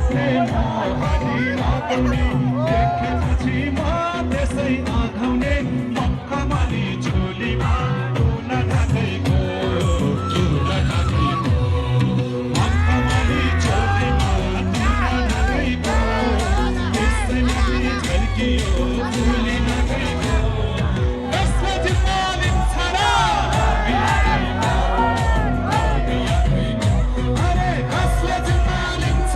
प्रेम हानी आउने देखेपछि म त्यसै आघाउने मखमली झोलीमा टुन ढाकेको मखमली झोलीमा टुन ढाकेको त्यसै माथि झल्कियो फुली नगएको यसपछि मालिन्छ र अरे कसले मालिन्छ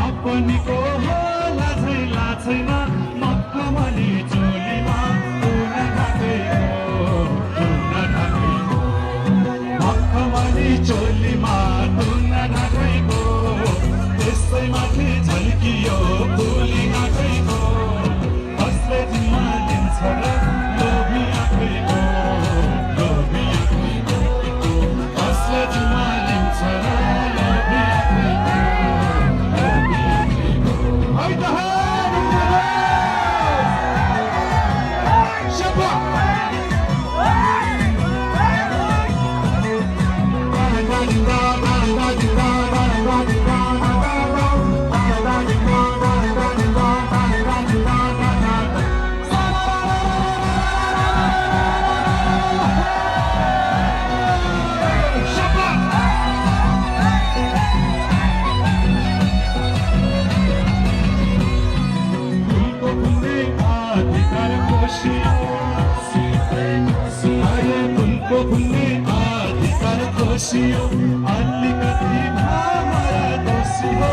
आपनीको होला छैन मखमली झोलीमा टुन ढाकेको मखमली झोलीमा टुन ढाकेको त्यसै माथि झल्कियो फुली नाचेको कसले जिम्मा लिन्छ र लोभी आफैको कसले जिम्मा लिन्छ र लोभी आफैको फुल्ने अधिकार खोसियो अलिकति भामा दोषी हो